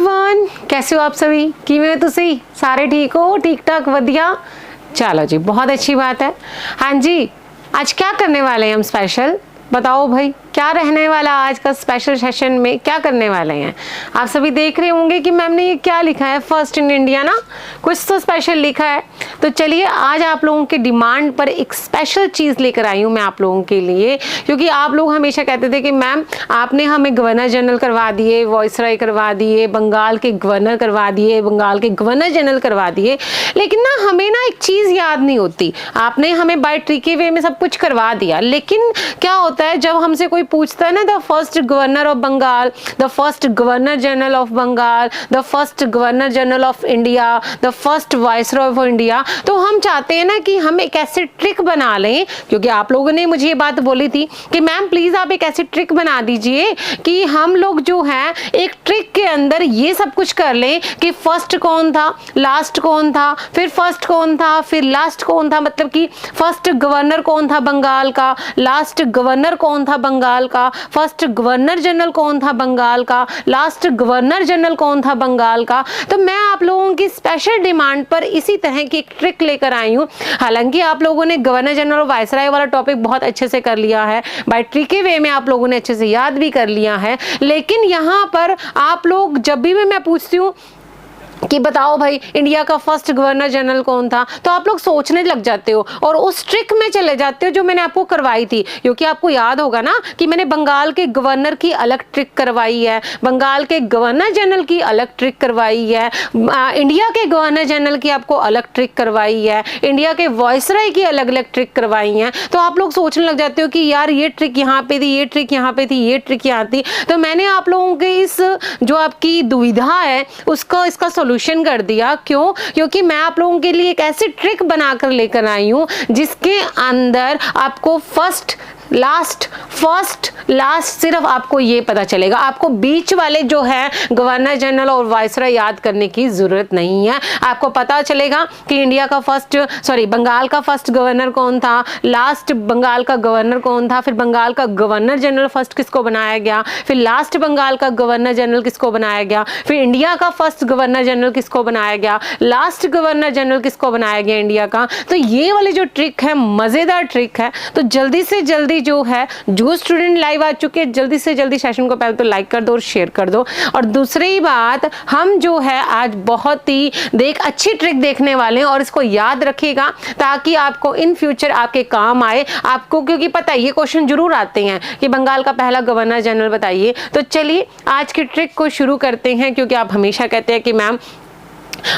Everyone, कैसे हो आप सभी? किवें तुसी सारे ठीक हो? ठीक ठाक वधिया। चलो जी, बहुत अच्छी बात है। हाँ जी, आज क्या करने वाले हैं हम स्पेशल? बताओ भाई, क्या रहने वाला आज का स्पेशल सेशन में? क्या करने वाले हैं? आप सभी देख रहे होंगे कि मैम ने ये क्या लिखा है, फर्स्ट इन इंडिया ना, कुछ तो स्पेशल लिखा है। तो चलिए आज आप लोगों के डिमांड पर एक स्पेशल चीज़ लेकर आई हूँ मैं आप लोगों के लिए, क्योंकि आप लोग हमेशा कहते थे कि मैम आपने हमें गवर्नर जनरल करवा दिए, वॉइसरॉय करवा दिए, बंगाल के गवर्नर करवा दिए, बंगाल के गवर्नर जनरल करवा दिए, लेकिन ना हमें ना एक चीज़ याद नहीं होती। आपने हमें बाय ट्रिकी वे में सब कुछ करवा दिया, लेकिन क्या होता है जब हमसे कोई पूछता है ना, the first governor of Bengal, the first governor general of Bengal, the first governor general of India, the first viceroy of India, तो हम चाहते हैं ना कि हम एक ऐसे ट्रिक बना लें, क्योंकि आप लोगों ने मुझे ये बात बोली थी कि मैम प्लीज आप एक ऐसी ट्रिक बना दीजिए कि हम लोग जो है एक ट्रिक के अंदर ये सब कुछ कर लें कि फर्स्ट कौन था, लास्ट कौन था, फिर फर्स्ट कौन था, फिर लास्ट कौन था, मतलब कि फर्स्ट गवर्नर कौन था बंगाल का, लास्ट गवर्नर कौन था बंगाल का, फर्स्ट गवर्नर जनरल कौन था बंगाल का, लास्ट गवर्नर जनरल कौन था बंगाल का। तो मैं आप लोगों की स्पेशल डिमांड पर इसी तरह की एक ट्रिक लेकर आई हूं। हालांकि आप लोगों ने गवर्नर जनरल और वाइसराय वाला टॉपिक बहुत अच्छे से कर लिया है, बाय ट्रिकी वे में आप लोगों ने अच्छे से याद भी कर लिया है, लेकिन यहाँ पर आप लोग जब भी मैं पूछती हूँ कि बताओ भाई इंडिया का फर्स्ट गवर्नर जनरल कौन था, तो आप लोग सोचने लग जाते हो और उस ट्रिक में चले जाते हो जो मैंने आपको करवाई थी। क्योंकि आपको याद होगा ना कि मैंने बंगाल के गवर्नर की अलग ट्रिक करवाई है, बंगाल के गवर्नर जनरल की अलग ट्रिक करवाई है, इंडिया के गवर्नर जनरल की आपको अलग ट्रिक करवाई है, इंडिया के वॉइसरॉय की अलग अलग ट्रिक करवाई है। तो आप लोग सोचने लग जाते हो कि यार ये ट्रिक यहाँ पे थी, ये ट्रिक यहाँ पे थी, ये ट्रिक यहाँ थी। तो मैंने आप लोगों के इस जो आपकी दुविधा है उसका इसका सोल्यूशन कर दिया। क्यों? क्योंकि मैं आप लोगों के लिए एक ऐसी ट्रिक बनाकर लेकर आई हूं जिसके अंदर आपको फर्स्ट लास्ट सिर्फ आपको ये पता चलेगा। आपको बीच वाले जो है गवर्नर जनरल और वाइसरॉय याद करने की जरूरत नहीं है। आपको पता चलेगा कि इंडिया का बंगाल का फर्स्ट गवर्नर कौन था, लास्ट बंगाल का गवर्नर कौन था, फिर बंगाल का गवर्नर जनरल फर्स्ट किसको बनाया गया, फिर लास्ट बंगाल का गवर्नर जनरल किसको बनाया गया, फिर इंडिया का फर्स्ट गवर्नर जनरल किसको बनाया गया, लास्ट गवर्नर जनरल किसको बनाया गया इंडिया का। तो ये वाली जो ट्रिक है मजेदार ट्रिक है। तो जल्दी से जल्दी जो है, जो स्टूडेंट लाइव आ चुके हैं, जल्दी से जल्दी सेशन को पहले तो लाइक कर दो और शेयर कर दो। और दूसरी बात, हम जो है आज बहुत ही अच्छी ट्रिक देखने वाले हैं और इसको याद रखिएगा ताकि आपको इन फ्यूचर आपके काम आए। आपको क्योंकि पता है ये क्वेश्चन जरूर आते हैं कि बंगाल का पहला गवर्नर जनरल बताइए। तो चलिए आज की ट्रिक को शुरू करते हैं, क्योंकि आप हमेशा कहते हैं कि मैम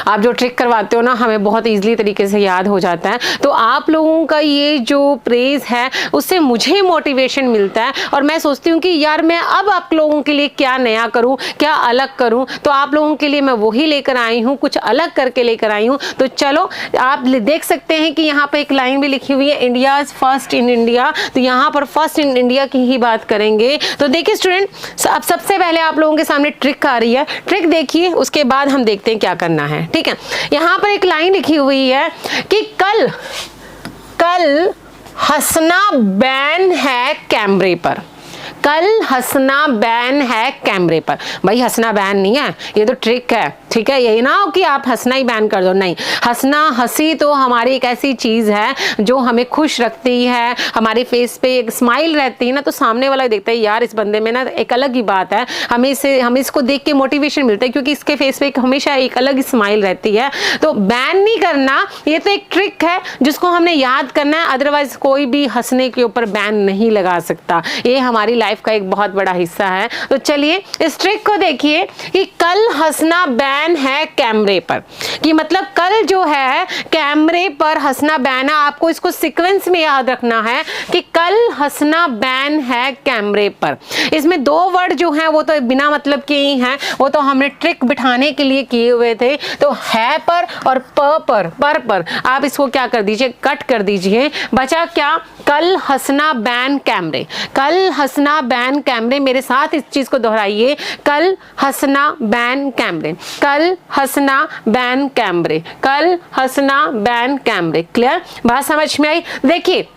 आप जो ट्रिक करवाते हो ना हमें बहुत इजीली तरीके से याद हो जाता है। तो आप लोगों का ये जो प्रेज है उससे मुझे मोटिवेशन मिलता है और मैं सोचती हूँ कि यार मैं अब आप लोगों के लिए क्या नया करूँ, क्या अलग करूँ। तो आप लोगों के लिए मैं वही लेकर आई हूँ, कुछ अलग करके लेकर आई हूँ। तो चलो आप देख सकते हैं कि यहाँ पर एक लाइन भी लिखी हुई है, इंडिया फर्स्ट इन इंडिया। तो यहाँ पर फर्स्ट इन इंडिया की ही बात करेंगे। तो देखिए स्टूडेंट, अब सबसे पहले आप लोगों के सामने ट्रिक आ रही है, ट्रिक देखिए, उसके बाद हम देखते हैं क्या करना है। ठीक है, यहां पर एक लाइन लिखी हुई है कि कल हंसना बैन है कैमरे पर। कल हंसना बैन है कैमरे पर। भाई हंसना बैन नहीं है, ये तो ट्रिक है। ठीक है, यही ना हो कि आप हंसना ही बैन कर दो, नहीं। हंसी तो हमारी एक ऐसी चीज है जो हमें खुश रखती है, हमारे फेस पे एक स्माइल रहती है ना, तो सामने वाला देखता है यार इस बंदे में ना एक अलग ही बात है, हमें इसको देख के मोटिवेशन मिलता है, क्योंकि इसके फेस पे हमेशा एक अलग ही स्माइल रहती है। तो बैन नहीं करना, ये तो एक ट्रिक है जिसको हमने याद करना है। अदरवाइज कोई भी हंसने के ऊपर बैन नहीं लगा सकता, ये हमारी लाइफ का एक बहुत बड़ा हिस्सा है। तो चलिए इस ट्रिक को देखिए कि कल हंसना बैन है कैमरे पर, कि मतलब कल जो है कैमरे पर हंसना बैन है। आपको इसको सीक्वेंस में याद रखना है कि कल हंसना बैन है कैमरे पर। इसमें दो वर्ड जो हैं वो तो बिना मतलब के ही हैं, वो तो हमने ट्रिक बिठाने के लिए किए हुए थे। तो है पर और पर आप इसको क्या कर दीजिए, कट कर दीजिए। बचा क्या, कल हंसना बैन कैमरे। कल हंसना बैन कैमरे, मेरे साथ इस चीज को दोहराइए, कल हंसना बैन कैमरे, कल हंसना बैन कैमरे, कल हंसना बैन कैमरे। क्लियर? बात समझ में आई? देखिए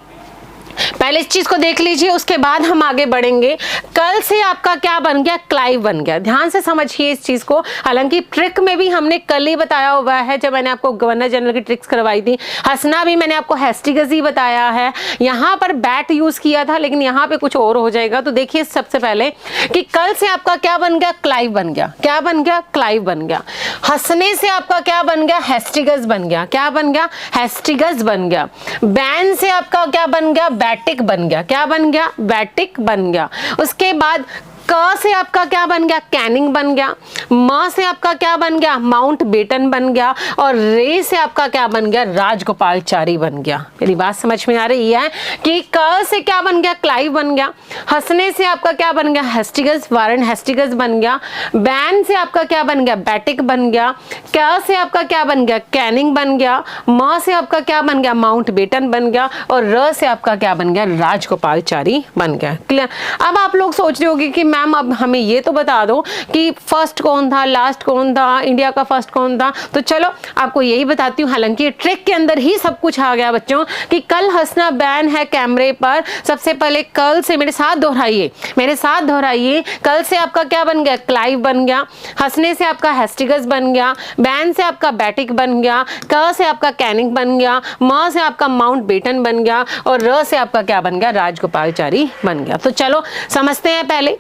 पहले इस चीज को देख लीजिए, उसके बाद हम आगे बढ़ेंगे। कल से आपका क्या बन गया, क्लाइव बन गया। ध्यान से समझिए इस चीज को। हालांकि ट्रिक में भी हमने कल ही बताया हुआ है, जब मैंने आपको गवर्नर जनरल की ट्रिक्स करवाई थी। हंसना भी मैंने आपको हेस्टिगस ही बताया है। यहाँ पर बैट यूज किया था, लेकिन यहाँ पे कुछ और हो जाएगा। तो देखिए सबसे पहले कि कल से आपका क्या बन गया, क्लाइव बन गया। क्या बन गया, क्लाइव बन गया। हंसने से आपका क्या बन गया, हेस्टिगस बन गया। क्या बन गया, हेस्टिगस बन गया। बैन से आपका क्या बन गया, बैटिक बन गया। क्या बन गया, बैटिक बन गया। उसके बाद क से आपका क्या बन गया, कैनिंग बन गया। म से आपका क्या बन गया, माउंट बेटन बन गया। और रे से आपका क्या बन गया, राजगोपालचारी बन गया। मेरी बात समझ में आ रही है कि क से क्या बन गया, क्लाइव बन गया। हंसने से आपका क्या बन गया, हेस्टिगस, वारन हेस्टिगस बन गया। बैन से आपका क्या बन गया, बैटिक बन गया। क से आपका क्या बन गया, कैनिंग बन गया। म से आपका क्या बन गया, माउंट बेटन बन गया। और र से आपका क्या बन गया, राजगोपालचारी बन गया। क्लियर। अब आप लोग सोच रहे होंगे कि मैम अब हमें ये तो बता दो कि फर्स्ट कौन था, लास्ट कौन था, इंडिया का फर्स्ट कौन था। तो चलो आपको यही बताती हूँ। हालांकि ट्रिक के अंदर ही सब कुछ आ गया बच्चों, कि कल हंसना बैन है कैमरे पर। सबसे पहले कल से मेरे साथ दोहराइए, मेरे साथ दोहराइए। कल से आपका क्या बन गया, क्लाइव बन गया। हंसने से आपका हेस्टिगस बन गया। बैन से आपका बैटिक बन गया। क से आपका कैनिंग बन गया। म से आपका माउंट बेटन बन गया। और र से आपका क्या बन गया, राजगोपालचारी बन गया। तो चलो समझते हैं। पहले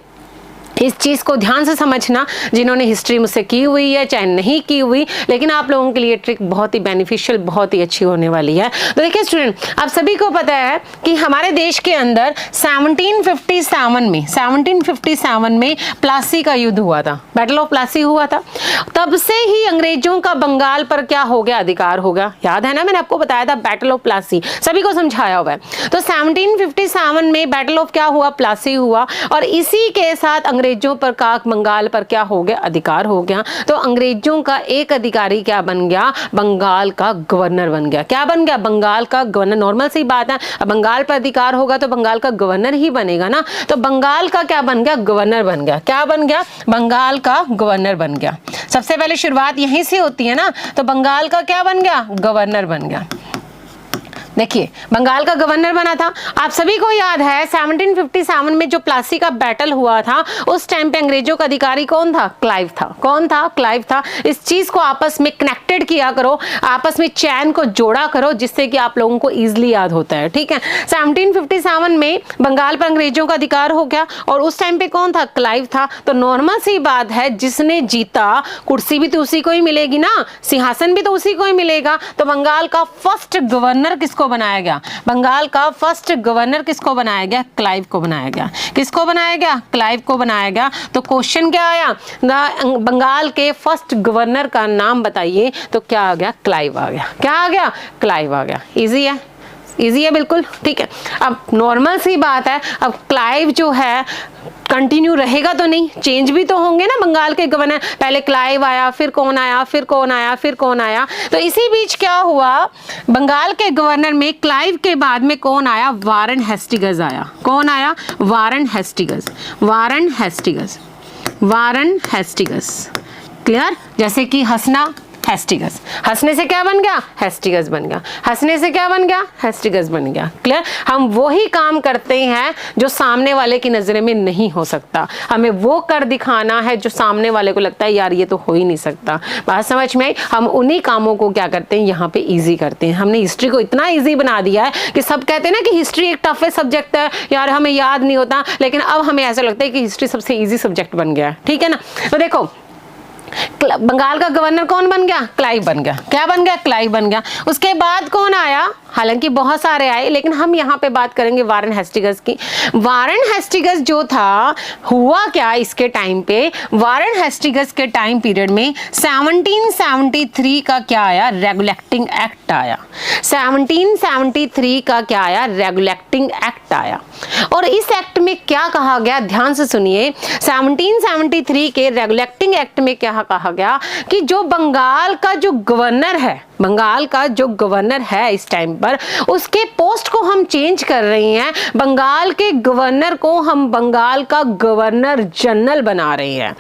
इस चीज को ध्यान से समझना, जिन्होंने हिस्ट्री मुझसे की हुई है चाहे नहीं की हुई, लेकिन आप लोगों के लिए ट्रिक बहुत ही बेनिफिशियल, बहुत ही अच्छी होने वाली है। तो देखिए स्टूडेंट, आप सभी को पता है कि हमारे देश के अंदर 1757 में प्लासी का युद्ध हुआ था, बैटल ऑफ प्लासी हुआ था। तब से ही अंग्रेजों का बंगाल पर क्या हो गया, अधिकार हो गया। याद है ना, मैंने आपको बताया था बैटल ऑफ प्लासी, सभी को समझाया हुआ है। तो 1757 में बैटल ऑफ क्या हुआ, प्लासी हुआ। और इसी के साथ अंग्रेजों पर का बंगाल पर क्या हो गया, अधिकार हो गया। तो अंग्रेजों का एक अधिकारी क्या बन गया, बंगाल का गवर्नर बन गया। क्या बन गया, बंगाल का गवर्नर। नॉर्मल सी बात है, अब बंगाल पर अधिकार होगा तो बंगाल का गवर्नर ही बनेगा ना। तो बंगाल का क्या बन गया, गवर्नर बन गया। क्या बन गया, बंगाल का गवर्नर बन गया। सबसे पहले शुरुआत यहीं से होती है ना। तो बंगाल का क्या बन गया, गवर्नर बन गया। देखिए बंगाल का गवर्नर बना था। आप सभी को याद है 1757 में जो प्लासी का बैटल हुआ था, उस टाइम पे अंग्रेजों का अधिकारी कौन था, क्लाइव था। कौन था, क्लाइव था। इस चीज को आपस में कनेक्टेड किया करो, आपस में चैन को जोड़ा करो, जिससे कि आप लोगों को इजीली याद होता है। ठीक है, 1757 में बंगाल पर अंग्रेजों का अधिकार हो गया और उस टाइम पे कौन था, क्लाइव था। तो नॉर्मल सी बात है, जिसने जीता कुर्सी भी तो उसी को ही मिलेगी ना, सिंहासन भी तो उसी को ही मिलेगा। तो बंगाल का फर्स्ट गवर्नर किसको बनाया गया, बंगाल का फर्स्ट गवर्नर किसको बनाया गया, क्लाइव को बनाया गया। किसको बनाया गया, क्लाइव को बनाया गया। तो क्वेश्चन क्या आया, बंगाल के फर्स्ट गवर्नर का नाम बताइए। तो क्या आ गया, क्लाइव आ गया। क्या आ गया, क्लाइव आ गया। इजी है, इजी है बिल्कुल। ठीक है, अब नॉर्मल सी बात है, अब क्लाइव जो है कंटिन्यू रहेगा तो नहीं, चेंज भी तो होंगे ना बंगाल के गवर्नर। पहले क्लाइव आया, फिर कौन आया, फिर कौन आया, फिर कौन आया। तो इसी बीच क्या हुआ, बंगाल के गवर्नर में क्लाइव के बाद में कौन आया, वारन हेस्टिगस आया। कौन आया, वारन हेस्टिगस। वारन हेस्टिगस, वारन हेस्टिगस। क्लियर। जैसे कि हंसना, हेस्टिगस। हंसने से क्या बन गया, हेस्टिगस बन गया। हंसने से क्या बन गया, हेस्टिगस बन गया। क्लियर। हम वही काम करते हैं जो सामने वाले की नजर में नहीं हो सकता। हमें वो कर दिखाना है जो सामने वाले को लगता है यार ये तो हो ही नहीं सकता। बात समझ में आई। हम उन्हीं कामों को क्या करते हैं, यहाँ पे इजी करते हैं। हमने हिस्ट्री को इतना इजी बना दिया है कि सब कहते हैं ना कि हिस्ट्री एक टफेस्ट सब्जेक्ट है यार, हमें याद नहीं होता। लेकिन अब हमें ऐसा लगता है कि हिस्ट्री सबसे ईजी सब्जेक्ट बन गया है। ठीक है ना। तो देखो बंगाल का गवर्नर कौन बन गया, क्लाइव बन गया। क्या बन गया, क्लाइव बन गया। उसके बाद कौन आया, हालांकि बहुत सारे आए, लेकिन हम यहाँ पे बात करेंगे वारन हेस्टिगस की। वारन हेस्टिगस जो था, हुआ क्या इसके टाइम पे, वारन हेस्टिगस के टाइम पीरियड में 1773 का क्या आया, रेगुलेटिंग एक्ट आया। 1773 का क्या आया, रेगुलेटिंग एक्ट आया। और इस एक्ट में क्या कहा गया, ध्यान से सुनिए। 1773 के रेगुलेटिंग एक्ट में क्या कहा गया कि जो बंगाल का जो गवर्नर है, बंगाल का जो गवर्नर है इस टाइम पर, उसके पोस्ट को हम चेंज कर रहे हैं। बंगाल के गवर्नर को हम बंगाल का गवर्नर जनरल बना रहे हैं।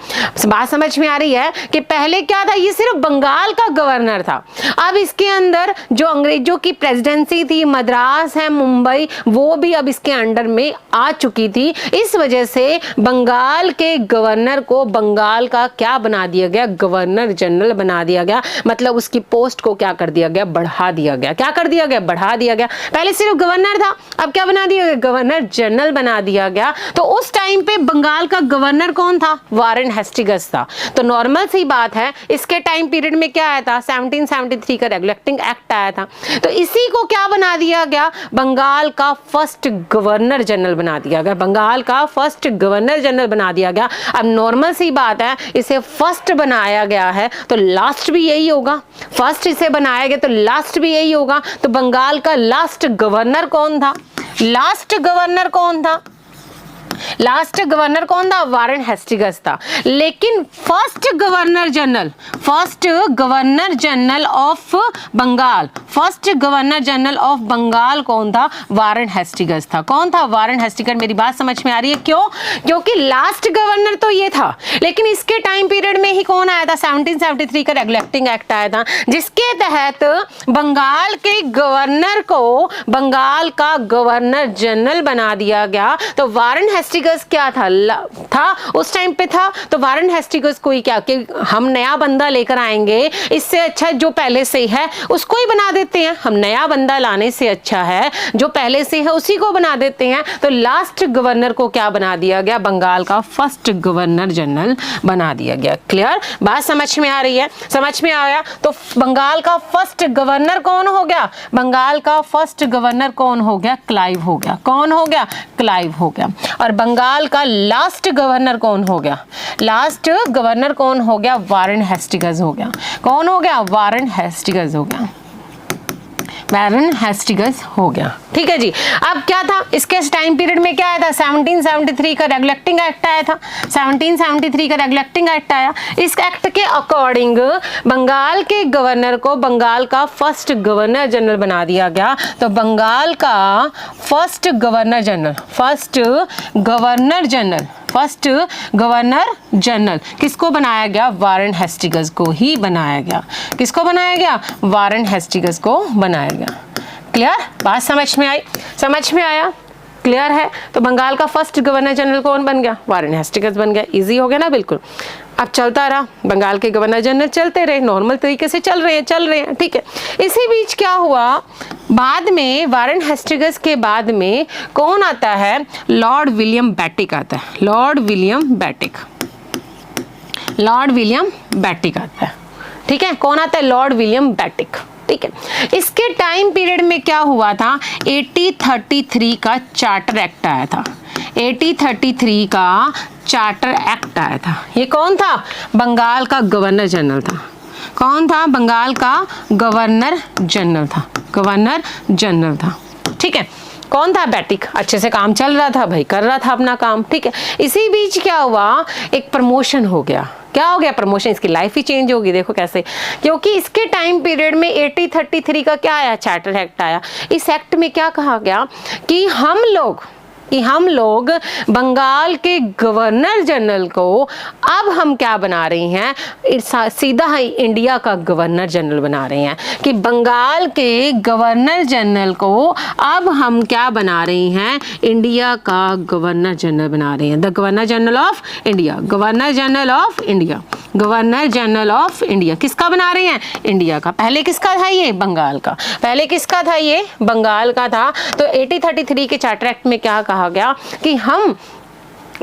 बात समझ में आ रही है कि पहले क्या था, ये सिर्फ बंगाल का गवर्नर था। अब इसके अंदर जो अंग्रेजों की प्रेसिडेंसी थी, मद्रास है, मुंबई, वो भी अब इसके अंडर में आ चुकी थी। इस वजह से बंगाल के गवर्नर को बंगाल का क्या बना दिया गया, गवर्नर जनरल बना दिया गया। मतलब उसकी पोस्ट को क्या कर दिया गया, बढ़ा दिया गया। क्या कर दिया गया, बढ़ा दिया गया। पहले सिर्फ गवर्नर था, अब क्या बना दिया गया, गवर्नर जनरल बना दिया गया। तो उस टाइम पे बंगाल का गवर्नर कौन था, वारेन हेस्टिंग्स था। तो नॉर्मल सी बात है, इसके टाइम पीरियड में क्या आया था, 1773 का रेगुलेटिंग एक्ट आया था। तो इसी को क्या बना दिया गया, बंगाल का फर्स्ट गवर्नर जनरल बना दिया गया। बंगाल का फर्स्ट गवर्नर जनरल बना दिया गया। अब नॉर्मल सी बात है, इसे फर्स्ट बनाया गया है तो लास्ट भी यही होगा। फर्स्ट इसे बनाया गया तो लास्ट भी यही होगा। तो बंगाल का लास्ट गवर्नर कौन था, लास्ट गवर्नर कौन था, लास्ट गवर्नर कौन था, वारेन हेस्टिंग्स था। लेकिन first governor general of Bengal, first governor general of Bengal कौन था, वारेन हेस्टिंग्स था। कौन था, वारेन हेस्टिंग्स। मेरी बात समझ में आ रही है, क्यों, क्योंकि लास्ट गवर्नर तो ये था, लेकिन इसके टाइम पीरियड में ही कौन आया था, 1773 का रेगुलेटिंग एक्ट आया था, जिसके तहत बंगाल के गवर्नर को बंगाल का गवर्नर जनरल बना दिया गया। तो वारेन हेस्टिंग्स क्या था उस टाइम पे था। तो वारेन हेस्टिंग्स को ही क्या कि हम नया बंदा लेकर आएंगे, इससे अच्छा जो पहले से है उसको ही बना देते हैं। हम नया बंदा लाने से अच्छा है जो पहले से है उसी को बना देते हैं। तो लास्ट गवर्नर को क्या बना दिया गया, बंगाल का फर्स्ट गवर्नर जनरल बना दिया गया। क्लियर, बात समझ में आ रही है, समझ में आया। तो बंगाल का फर्स्ट गवर्नर कौन हो गया, बंगाल का फर्स्ट गवर्नर कौन हो गया, क्लाइव हो गया। कौन हो गया, क्लाइव हो गया। और बंगाल का लास्ट गवर्नर कौन हो गया, लास्ट गवर्नर कौन हो गया, वारेन हेस्टिंग्स हो गया। कौन हो गया, वारेन हेस्टिंग्स हो गया, वारेन हेस्टिंग्स हो गया। ठीक है जी। अब क्या था, इसके टाइम पीरियड में क्या आया था, 1773 का रेगुलेटिंग एक्ट आया था। 1773 का रेगुलेटिंग एक्ट आया। इस एक्ट के अकॉर्डिंग बंगाल के गवर्नर को बंगाल का फर्स्ट गवर्नर जनरल बना दिया गया। तो बंगाल का फर्स्ट गवर्नर जनरल किसको बनाया गया, वारेन हेस्टिंग्स को ही बनाया गया। किसको बनाया गया, वारेन हेस्टिंग्स को बनाया गया। क्लियर, बात समझ में आई, समझ में आया, क्लियर है। तो बंगाल का फर्स्ट गवर्नर जनरल कौन बन गया, वारेन हेस्टिंग्स बन गया। इजी हो गया ना, बिल्कुल। अब चलता रहा, बंगाल के गवर्नर जनरल चलते रहे, नॉर्मल तरीके से चल रहे हैं, ठीक है। इसी बीच क्या हुआ, बाद में वारेन हेस्टिंग्स के बाद में कौन आता है, लॉर्ड विलियम बेटिक आता है। लॉर्ड विलियम बेटिक आता है। ठीक है, कौन आता है, लॉर्ड विलियम बेटिक। ठीक है, इसके टाइम पीरियड में क्या हुआ था, 1833 का चार्टर एक्ट आया था। 1833 का चार्टर एक्ट आया था। ये कौन था, बंगाल का गवर्नर जनरल था। कौन था, बंगाल का गवर्नर जनरल था। ठीक है, कौन था, बेटिक। अच्छे से काम चल रहा था भाई, कर रहा था अपना काम। ठीक है, इसी बीच क्या हुआ, एक प्रमोशन हो गया। क्या हो गया, प्रमोशन। इसकी लाइफ ही चेंज होगी, देखो कैसे, क्योंकि इसके टाइम पीरियड में 1833 का क्या आया, चार्टर एक्ट आया। इस एक्ट में क्या कहा गया कि हम लोग बंगाल के गवर्नर जनरल को अब हम क्या बना रहे हैं, सीधा ही इंडिया का गवर्नर जनरल बना रहे हैं। कि बंगाल के गवर्नर जनरल को अब हम क्या बना रहे हैं, इंडिया का गवर्नर जनरल बना रहे हैं। The governor general of India, governor general of India किसका बना रहे हैं, इंडिया का। पहले किसका था ये, बंगाल का। पहले किसका था ये, बंगाल का था। तो 1833 के चार्टर एक्ट में क्या कहा गया कि हम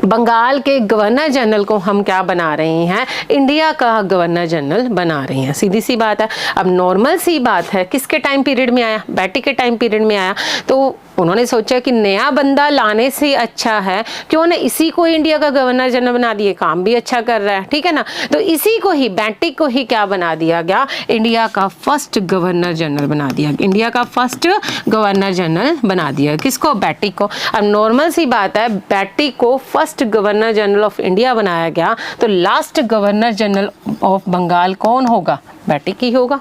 बंगाल के गवर्नर जनरल को हम क्या बना रहे हैं, इंडिया का गवर्नर जनरल बना रहे हैं। सीधी सी बात है। अब नॉर्मल सी बात है, किसके टाइम पीरियड में आया, बेटिक के टाइम पीरियड में आया। तो उन्होंने सोचा कि नया बंदा लाने से अच्छा है क्यों ना इसी को इंडिया का गवर्नर जनरल बना दिए, काम भी अच्छा कर रहा है। ठीक है ना, तो इसी को ही, बेटिक को ही क्या बना दिया गया, इंडिया का फर्स्ट गवर्नर जनरल बना दिया। इंडिया का फर्स्ट गवर्नर जनरल बना दिया किसको, बेटिक को। अब नॉर्मल सी बात है, बेटिक को first governor general of India बनाया गया, तो last governor general of Bengal कौन होगा, बेटिक ही होगा।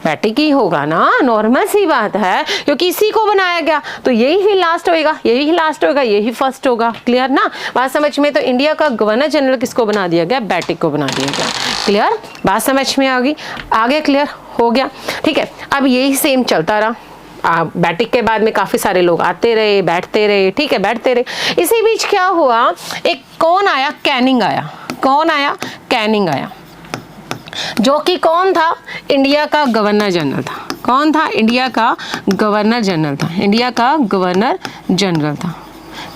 बैटिक ही होगा ना, नॉर्मल सी बात है, क्योंकि इसी को बनाया गया तो यही ही लास्ट होएगा, यही लास्ट होगा, यही फर्स्ट होगा। क्लियर ना बात समझ में? तो इंडिया का गवर्नर जनरल किसको बना दिया गया? बैटिक को बना दिया गया। क्लियर बात समझ में आ गई? आगे क्लियर हो गया? ठीक है, अब यही सेम चलता रहा। बैटिक के बाद में काफी सारे लोग आते रहे, बैठते रहे, ठीक है, बैठते रहे। इसी बीच क्या हुआ, एक कौन आया? कैनिंग आया। कौन आया? कैनिंग आया, जो कि कौन था? इंडिया का गवर्नर जनरल था। कौन था? इंडिया का गवर्नर जनरल था। इंडिया का गवर्नर जनरल था।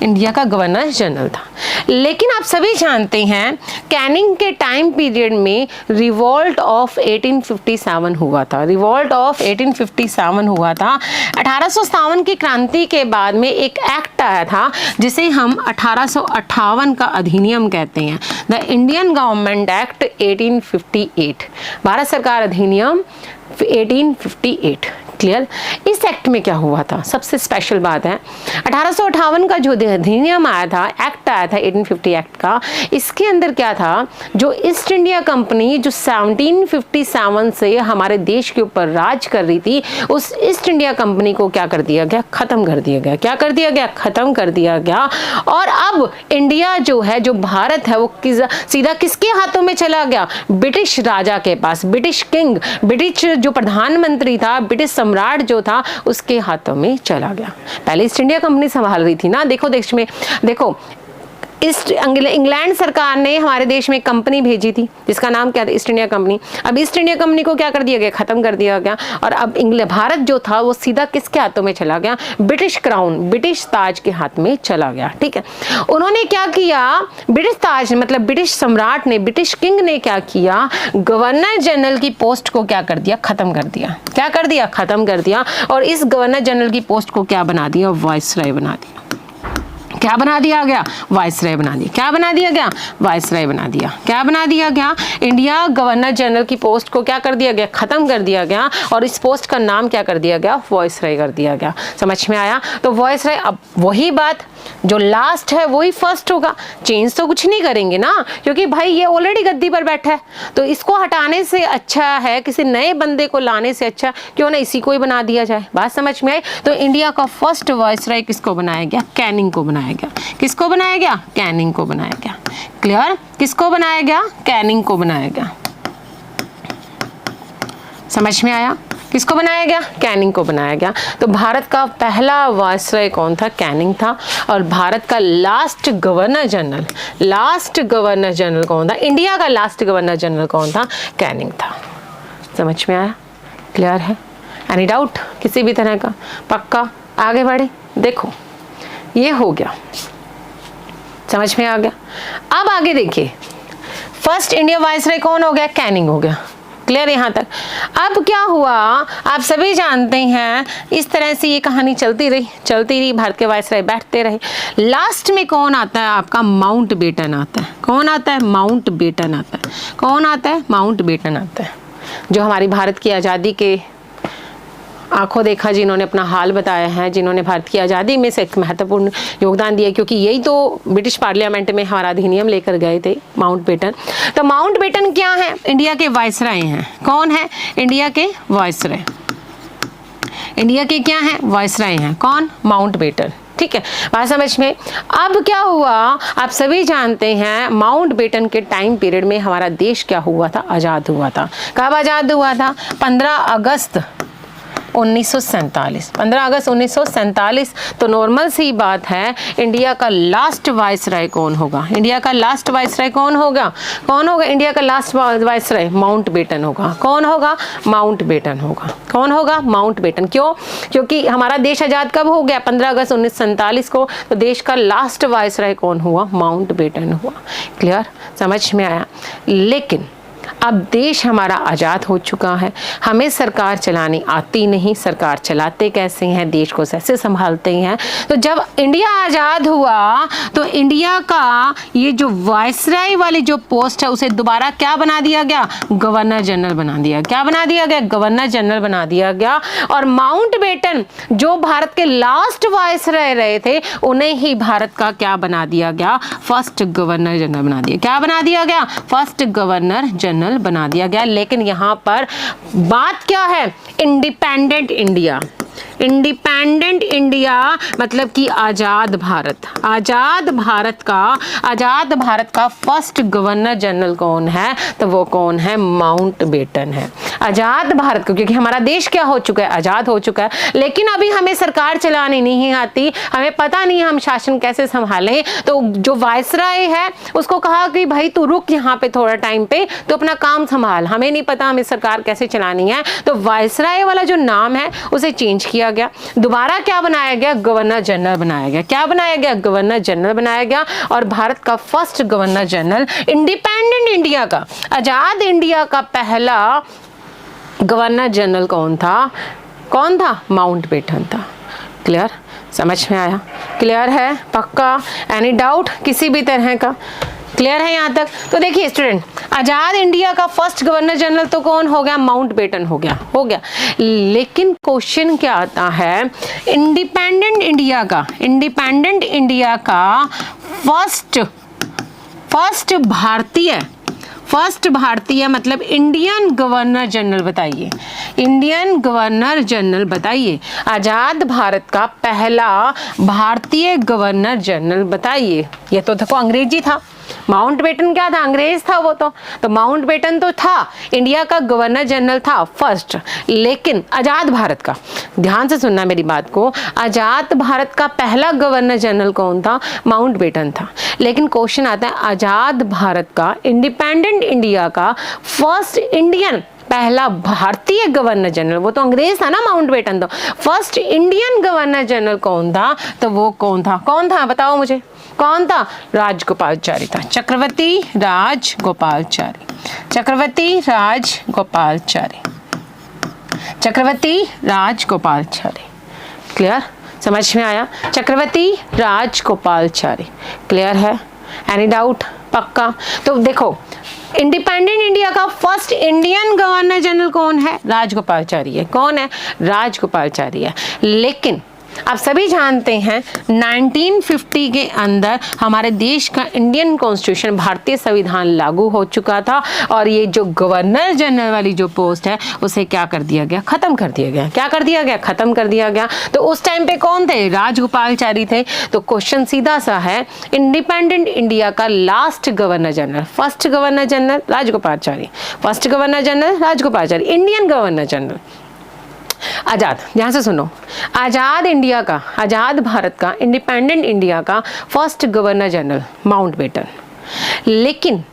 इंडिया का गवर्नर जनरल था। लेकिन आप सभी जानते हैं कैनिंग के टाइम पीरियड में रिवॉल्ट ऑफ 1857 हुआ था। रिवॉल्ट ऑफ 1857 हुआ था। 1857 की क्रांति के बाद में एक एक्ट आया था जिसे हम 1858 का अधिनियम कहते हैं, the Indian government act 1858, Bharat सरकार अधिनियम 1858। क्लियर? इस एक्ट में क्या हुआ था? सबसे स्पेशल बात है 1858 का जो अधिनियम आया था, एक्ट आया था 1850 एक्ट का, इसके अंदर क्या था, जो ईस्ट इंडिया कंपनी जो 1757 से हमारे देश के ऊपर राज कर रही थी, उस ईस्ट इंडिया कंपनी को क्या कर दिया गया? खत्म कर दिया गया। क्या कर दिया गया? खत्म कर दिया गया। और अब इंडिया जो है, जो भारत है, वो सीधा किसके हाथों में चला गया? ब्रिटिश राजा के पास, ब्रिटिश किंग, ब्रिटिश जो प्रधानमंत्री था, ब्रिटिश सम्राट जो था, उसके हाथों में चला गया। पहले ईस्ट इंडिया कंपनी संभाल रही थी ना। देखो देश में, देखो इंग्लैंड सरकार ने हमारे देश में कंपनी भेजी थी जिसका नाम क्या था? East India company. अब ईस्ट इंडिया कंपनी को क्या कर दिया गया? खत्म कर दिया गया। और अब भारत जो था वो सीधा किसके हाथों में चला गया? ब्रिटिश क्राउन, ब्रिटिश ताज के हाथ में चला गया। ठीक है, उन्होंने क्या किया? ब्रिटिश ताज मतलब ब्रिटिश सम्राट ने, ब्रिटिश किंग ने क्या किया? गवर्नर जनरल की पोस्ट को क्या कर दिया? खत्म कर दिया। क्या कर दिया? खत्म कर दिया। और इस गवर्नर जनरल की पोस्ट को क्या बना दिया? वाइसराय बना दिया। क्या बना दिया गया? वाइसराय बना दिया। क्या बना दिया गया? वाइसराय बना दिया। क्या बना दिया गया? इंडिया गवर्नर जनरल की पोस्ट को क्या कर दिया गया? खत्म कर दिया गया। और इस पोस्ट का नाम क्या कर दिया गया? वाइसराय कर दिया गया। समझ में आया? तो वाइसराय, अब वही बात, जो लास्ट है वही फर्स्ट होगा। चेंज तो कुछ नहीं करेंगे ना, क्योंकि भाई ये ऑलरेडी गद्दी पर बैठा है, तो इसको हटाने से अच्छा है, किसी नए बंदे को लाने से अच्छा क्यों ना इसी को ही बना दिया जाए। बात समझ में आई? तो इंडिया का फर्स्ट वाइसराय किसको बनाया गया? कैनिंग को बनाया गया। किसको बनाया गया? कैनिंग को बनाया गया। क्लियर? किसको बनाया गया? कैनिंग को बनाया गया। समझ में आया? किसको बनाया गया? कैनिंग को बनाया गया। तो भारत का पहला वाइसराय कौन था? कैनिंग था। और भारत का last governor general, last governor general कौन था? इंडिया का लास्ट गवर्नर जनरल कौन था? कैनिंग था। समझ में आया? क्लियर है? एनी डाउट किसी भी तरह का? पक्का? आगे बढ़े। देखो ये हो गया, समझ में आ गया। अब आगे देखिए, फर्स्ट इंडिया वाइसराय कौन हो गया? कैनिंग हो गया। क्लियर यहाँ तक? अब क्या हुआ आप सभी जानते हैं, इस तरह से ये कहानी चलती रही, भारत के वाइसराय बैठते रहे। लास्ट में कौन आता है आपका? माउंट बेटन आता है। कौन आता है? माउंट बेटन आता है। कौन आता है? माउंट बेटन आता है, जो हमारी भारत की आज़ादी के आंखों देखा, जिन्होंने अपना हाल बताया है, जिन्होंने भारत की आज़ादी में से एक महत्वपूर्ण योगदान दिया, क्योंकि यही तो ब्रिटिश पार्लियामेंट में हमारा अधिनियम लेकर गए थे, माउंट बेटन। तो माउंट बेटन क्या है? इंडिया के वाइसराय हैं। कौन है? इंडिया के वाइसराय। इंडिया के क्या हैं? वाइसराय हैं। कौन? Mountbatten. ठीक है, बात समझ में? अब क्या हुआ आप सभी जानते हैं, माउंट बेटन के टाइम पीरियड में हमारा देश क्या हुआ था? आज़ाद हुआ था। कब आज़ाद हुआ था? 15 अगस्त 1947। 15 अगस्त 1947। तो नॉर्मल सी बात है, इंडिया का लास्ट वाइसराय कौन होगा? इंडिया का लास्ट वाइसराय कौन होगा? कौन होगा? इंडिया का लास्ट वाइसराय माउंट बेटन होगा। कौन होगा? माउंट बेटन होगा। कौन होगा? Mountbatten. क्यों? क्योंकि हमारा देश आज़ाद कब हो गया? 15 अगस्त 1947 को। तो देश का लास्ट वाइसराय कौन हुआ? माउंट बेटन हुआ। क्लियर? समझ में आया? लेकिन अब देश हमारा आज़ाद हो चुका है, हमें सरकार चलानी आती नहीं। सरकार चलाते कैसे हैं? देश को कैसे संभालते हैं? तो जब इंडिया आज़ाद हुआ तो इंडिया का ये जो वाइसराय वाली जो पोस्ट है उसे दोबारा क्या बना दिया गया? गवर्नर जनरल बना दिया। क्या बना दिया गया? गवर्नर जनरल बना दिया गया। और माउंट बेटन जो भारत के लास्ट वाइसराय रहे थे, उन्हें ही भारत का क्या बना दिया गया? फर्स्ट गवर्नर जनरल बना दिया। क्या बना दिया गया? फर्स्ट गवर्नर जनरल जनरल बना दिया गया। लेकिन यहाँ पर बात क्या है, इंडिपेंडेंट इंडिया। इंडिपेंडेंट इंडिया मतलब कि आज़ाद भारत। आज़ाद भारत का फर्स्ट गवर्नर जनरल कौन है, तो वो कौन है, माउंटबेटन है। आज़ाद भारत को, क्योंकि हमारा देश क्या हो चुका है, आज़ाद हो चुका है, लेकिन अभी हमें सरकार चलानी नहीं आती, हमें पता नहीं हम शासन कैसे संभालें। तो जो वायसराय है उसको कहा कि भाई तू रुक यहाँ पे थोड़ा टाइम पे, तो अपना काम संभाल, हमें नहीं पता हमें सरकार कैसे चलानी है। तो वायसराय वाला जो नाम है उसे चेंज किया गया, दोबारा क्या बनाया गया, गवर्नर जनरल बनाया गया। क्या बनाया गया, गवर्नर जनरल बनाया गया। और भारत का first governor general, independent India का, आजाद इंडिया का पहला गवर्नर जनरल कौन था, माउंटबेटन था। क्लियर, समझ में आया, क्लियर है, पक्का, एनी डाउट किसी भी तरह का, क्लियर है यहाँ तक। तो देखिए स्टूडेंट, आजाद इंडिया का फर्स्ट गवर्नर जनरल तो कौन हो गया, माउंटबेटन हो गया। लेकिन क्वेश्चन क्या आता है, इंडिपेंडेंट इंडिया का फर्स्ट भारतीय मतलब इंडियन गवर्नर जनरल बताइए, इंडियन गवर्नर जनरल बताइए। आजाद भारत का पहला भारतीय गवर्नर जनरल बताइए। ये तो देखो अंग्रेजी था, माउंटबेटन क्या था, अंग्रेज था वो तो माउंटबेटन तो था, इंडिया का गवर्नर जनरल था फर्स्ट। लेकिन आजाद भारत का, ध्यान से सुनना मेरी बात को, आजाद भारत का पहला गवर्नर जनरल कौन था, माउंटबेटन था। लेकिन क्वेश्चन आता है, आजाद भारत का, इंडिपेंडेंट इंडिया का फर्स्ट इंडियन, पहला भारतीय गवर्नर जनरल, वो तो अंग्रेज था ना माउंटबेटन, तो फर्स्ट इंडियन गवर्नर जनरल कौन था, तो वो कौन था बताओ मुझे, कौन था, राजगोपालचारी था, चक्रवर्ती राजगोपालचारी। क्लियर, समझ में आया, चक्रवर्ती राजगोपालचारी। क्लियर है, एनी डाउट, पक्का। तो देखो, इंडिपेंडेंट इंडिया का फर्स्ट इंडियन गवर्नर जनरल कौन है, राजगोपालचारी है। कौन है, राजगोपालचारी है। लेकिन आप सभी जानते हैं 1950 के अंदर हमारे देश का इंडियन कॉन्स्टिट्यूशन, भारतीय संविधान लागू हो चुका था, और ये जो गवर्नर जनरल वाली जो पोस्ट है उसे क्या कर दिया गया, खत्म कर दिया गया। क्या कर दिया गया, खत्म कर दिया गया। तो उस टाइम पे कौन थे, राजगोपालचारी थे। तो क्वेश्चन सीधा सा है, इंडिपेंडेंट इंडिया का last governor general, first governor general Rajagopalachari, first governor general Rajagopalachari, Indian governor general. आजाद, ध्यान से सुनो, आजाद भारत का, इंडिपेंडेंट इंडिया का फर्स्ट गवर्नर जनरल माउंटबेटन। लेकिन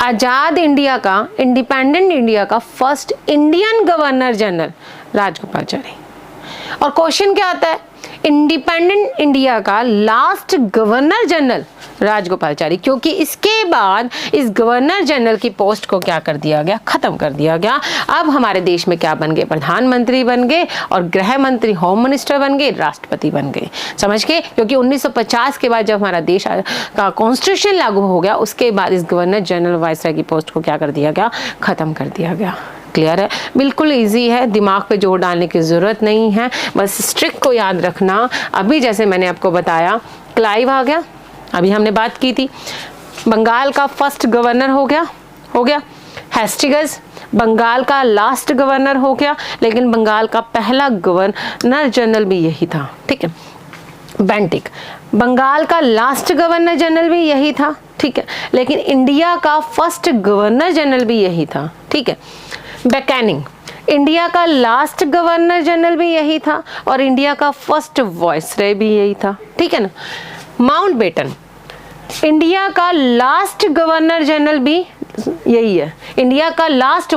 आजाद इंडिया का, इंडिपेंडेंट इंडिया का first Indian governor general Rajagopalachari. और क्वेश्चन क्या आता है, इंडिपेंडेंट इंडिया का लास्ट गवर्नर जनरल राजगोपालचारी, क्योंकि इसके बाद इस गवर्नर जनरल की पोस्ट को क्या कर दिया गया, खत्म कर दिया गया। अब हमारे देश में क्या बन गए, प्रधानमंत्री बन गए, और गृह मंत्री, होम मिनिस्टर बन गए, राष्ट्रपति बन गए। समझ गए, क्योंकि 1950 के बाद जब हमारा देश का कॉन्स्टिट्यूशन लागू हो गया, उसके बाद इस गवर्नर जनरल वाइसराय की पोस्ट को क्या कर दिया गया, खत्म कर दिया गया। क्लियर है, बिल्कुल इजी है, दिमाग पे जोर डालने की जरूरत नहीं है, बस स्ट्रिक को याद रखना। अभी जैसे मैंने आपको बताया, क्लाइव आ गया, अभी हमने बात की थी, बंगाल का फर्स्ट गवर्नर हो गया। हेस्टिंग्स बंगाल का लास्ट गवर्नर हो गया, लेकिन बंगाल का पहला गवर्नर जनरल भी यही था। ठीक है, बेंटिक बंगाल का लास्ट गवर्नर जनरल भी यही था। ठीक है, लेकिन इंडिया का फर्स्ट गवर्नर जनरल भी यही था। ठीक है, बैकैनिंग इंडिया का लास्ट गवर्नर जनरल भी यही था, और इंडिया का फर्स्ट वाइसराय भी यही था। ठीक है ना। माउंटबेटन इंडिया का लास्ट गवर्नर जनरल भी यही है। इंडिया का लास्ट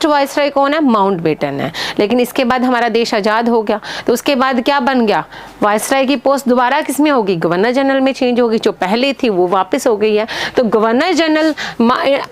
वाइसराय कौन है, माउंटबेटन है। लेकिन इसके बाद हमारा देश आजाद हो गया, तो उसके बाद क्या बन गया, वाइसराय की पोस्ट दोबारा किस में होगी, गवर्नर जनरल में चेंज होगी। जो पहले थी वो वापस हो गई है। तो गवर्नर जनरल,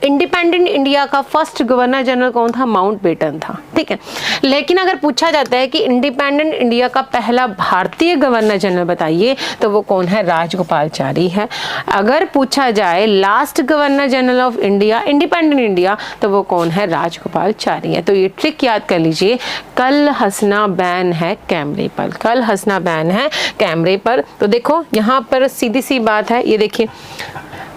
इंडिपेंडेंट इंडिया का फर्स्ट गवर्नर जनरल कौन था, माउंटबेटन था। ठीक है, लेकिन अगर पूछा जाता है कि इंडिपेंडेंट इंडिया का पहला भारतीय गवर्नर जनरल बताइए, तो वो कौन है, राजगोपालचारी है। अगर पूछा जाए last governor governor general of India, independent India, तो वो कौन है? राजगोपालाचारी है। तो ये ट्रिक याद कर लीजिए, कल हंसना बैन है कैमरे पर, कल हंसना बैन है कैमरे पर। तो देखो यहाँ पर सीधी सी बात है, ये देखिए,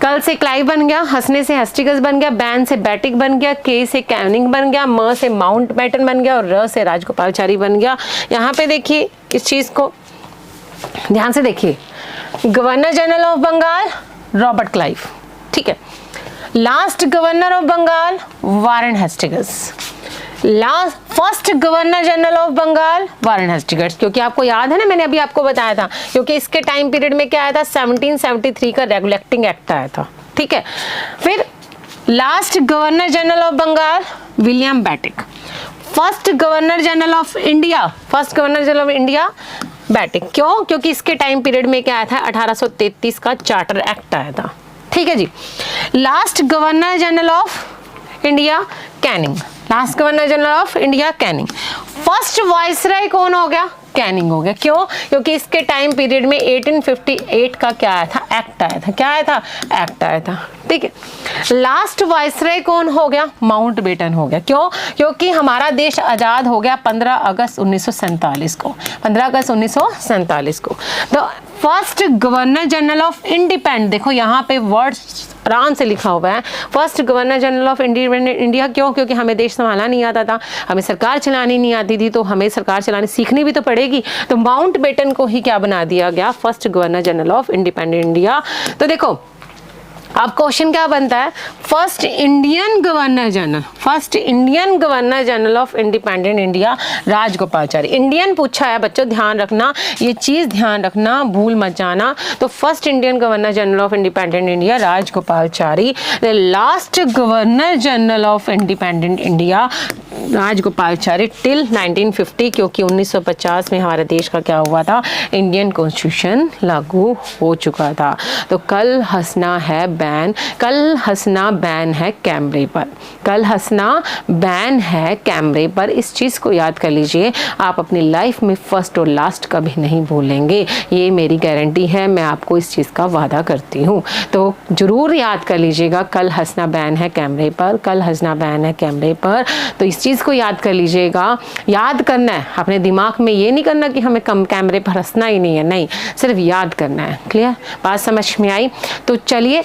कल से क्लाइव बन गया, हंसने से हेस्टिगस बन गया, बैन से बैटिक बन गया, के से कैनिंग बन गया, म से माउंट बैटन बन गया और र से राजगोपालाचारी बन गया। यहाँ पे देखिए इस चीज को ध्यान से देखिए, governor general of Bengal Robert Clive, ठीक है। Last governor of Bengal Warren Hastings, last first governor general of Bengal Warren Hastings, क्योंकि आपको याद है ना, मैंने अभी आपको बताया था, क्योंकि इसके टाइम पीरियड में क्या आया था, 1773 का रेगुलेटिंग एक्ट आया था, ठीक है। फिर last governor general of Bengal William Bentinck, first governor general of India, first governor general of India Bentinck, क्यों? क्योंकि इसके टाइम पीरियड में क्या आया था, 1833 का चार्टर एक्ट आया था, ठीक है जी। Last governor general of India Canning, last governor general of India Canning. First viceroy कौन हो गया? कैनिंग हो गया, क्यों? क्योंकि इसके टाइम पीरियड में 1858 का क्या आया था, एक्ट आया था, क्या आया था, एक्ट आया था, ठीक है। लास्ट वाइसराय कौन हो गया? माउंट बेटन हो गया, क्यों? क्योंकि हमारा देश आजाद हो गया 15 अगस्त 1947 को, 15 अगस्त 1947 को। तो first governor general of independent, देखो यहाँ पे वर्ड आराम से लिखा हुआ है, first governor general of independent India, क्यों? क्योंकि हमें देश संभालना नहीं आता था, हमें सरकार चलानी नहीं आती थी, तो हमें सरकार चलानी सीखनी भी तो पड़ेगी। तो माउंट बेटन को ही क्या बना दिया गया, first governor general of independent India. तो देखो अब क्वेश्चन क्या बनता है, first Indian governor general, first Indian governor general of independent India Rajagopalachari. Indian पूछा है बच्चों, ध्यान रखना, ये चीज ध्यान रखना, भूल मत जाना। तो first Indian governor general of independent India Rajagopalachari. Last governor general of independent India Rajagopalachari till 1950, क्योंकि 1950 में हमारे देश का क्या हुआ था, इंडियन कॉन्स्टिट्यूशन लागू हो चुका था। तो कल हंसना है बैन, कल हंसना बैन है कैमरे पर, कल हंसना बैन है कैमरे पर। इस चीज़ को याद कर लीजिए, आप अपनी लाइफ में फर्स्ट और लास्ट कभी नहीं भूलेंगे, ये मेरी गारंटी है, मैं आपको इस चीज़ का वादा करती हूँ। तो ज़रूर याद कर लीजिएगा, कल हंसना बैन है कैमरे पर, कल हंसना बैन है कैमरे पर। तो इस चीज़ को याद कर लीजिएगा, याद करना है अपने दिमाग में, ये नहीं करना कि हमें कम कैमरे पर हंसना ही नहीं है, नहीं, सिर्फ याद करना है। क्लियर, बात समझ में आई? तो चलिए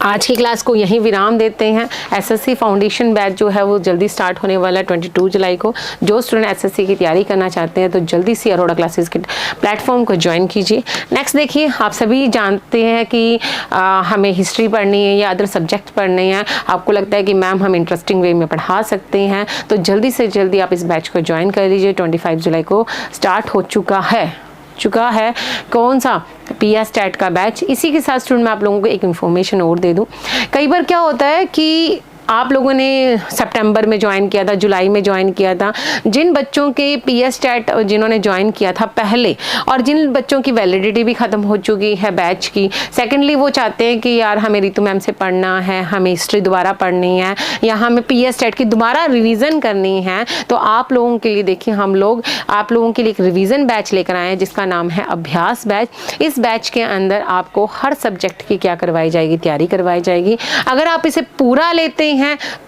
आज की क्लास को यहीं विराम देते हैं। एसएससी फाउंडेशन बैच जो है वो जल्दी स्टार्ट होने वाला है 22 जुलाई को। जो स्टूडेंट एसएससी की तैयारी करना चाहते हैं तो जल्दी से अरोड़ा क्लासेस के प्लेटफॉर्म को ज्वाइन कीजिए। नेक्स्ट देखिए, आप सभी जानते हैं कि हमें हिस्ट्री पढ़नी है या अदर सब्जेक्ट पढ़ने हैं, आपको लगता है कि मैम हम इंटरेस्टिंग वे में पढ़ा सकते हैं, तो जल्दी से जल्दी आप इस बैच को ज्वाइन कर लीजिए। 25 जुलाई को स्टार्ट हो चुका है कौन सा, PS टैट का बैच। इसी के साथ स्टूडेंट मैं आप लोगों को एक इन्फॉर्मेशन और दे दूं, कई बार क्या होता है कि आप लोगों ने सितंबर में ज्वाइन किया था, जुलाई में ज्वाइन किया था, जिन बच्चों के PS टैट जिन्होंने ज्वाइन किया था पहले, और जिन बच्चों की वैलिडिटी भी ख़त्म हो चुकी है बैच की, सेकेंडली वो चाहते हैं कि यार हमें रितु मैम से पढ़ना है, हमें हिस्ट्री दोबारा पढ़नी है या हमें PS टैट की दोबारा रिवीजन करनी है, तो आप लोगों के लिए देखिए, हम लोग आप लोगों के लिए एक रिवीजन बैच लेकर आए हैं जिसका नाम है अभ्यास बैच। इस बैच के अंदर आपको हर सब्जेक्ट की क्या करवाई जाएगी, तैयारी करवाई जाएगी। अगर आप इसे पूरा लेते हैं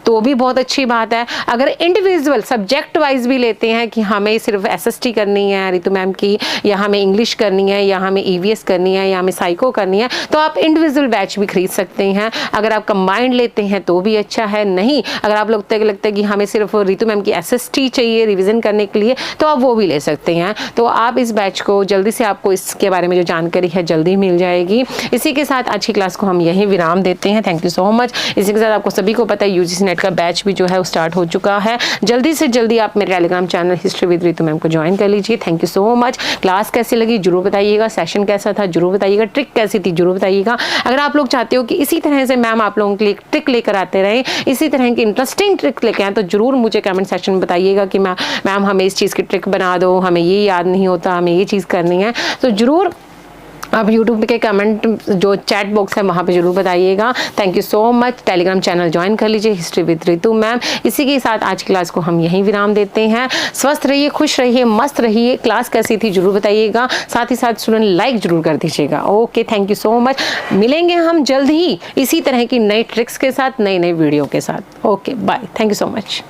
तो भी बहुत अच्छी बात है, अगर इंडिविजुअल सब्जेक्ट वाइज भी लेते हैं कि हमें सिर्फ SST करनी है रितु मैम की, या हमें इंग्लिश करनी है, या हमें EVS करनी है, या हमें साइको करनी है, तो आप इंडिविजुअल बैच भी खरीद सकते हैं। अगर आप कंबाइंड लेते हैं तो भी अच्छा है, नहीं अगर आप लगता है कि हमें सिर्फ रितु मैम की SST चाहिए रिविजन करने के लिए, तो आप वो भी ले सकते हैं। तो आप इस बैच को जल्दी से, आपको इसके बारे में जो जानकारी है जल्दी मिल जाएगी। इसी के साथ आज की क्लास को हम यहीं विराम देते हैं। Thank you so much. इसी के साथ आपको सभी को पता है UGC नेट का बैच भी जो है वो स्टार्ट हो चुका है। जल्दी से जल्दी आप मेरे Telegram channel history with Ritu ma'am को ज्वाइन कर लीजिए। Thank you so much. Class कैसी लगी जरूर बताइएगा, सेशन कैसा था जरूर बताइएगा, ट्रिक कैसी थी जरूर बताइएगा। अगर आप लोग चाहते हो कि इसी तरह से मैम आप लोगों के लिए ट्रिक लेकर आते रहें, इसी तरह की इंटरेस्टिंग ट्रिक लेके आए, तो जरूर मुझे कमेंट सेक्शन में बताइएगा कि मैम हमें इस चीज़ की ट्रिक बना दो, हमें ये याद नहीं होता, हमें ये चीज़ करनी है। तो जरूर आप यूट्यूब के कमेंट जो चैट बॉक्स है वहाँ पे जरूर बताइएगा। Thank you so much. Telegram channel join कर लीजिए, हिस्ट्री विद रितु मैम। इसी के साथ आज की क्लास को हम यहीं विराम देते हैं। स्वस्थ रहिए, खुश रहिए, मस्त रहिए। क्लास कैसी थी जरूर बताइएगा, साथ ही साथ स्टूडेंट लाइक जरूर कर दीजिएगा। Okay, thank you so much. मिलेंगे हम जल्द ही इसी तरह की नई ट्रिक्स के साथ, नई नई वीडियो के साथ। Okay, bye, thank you so much.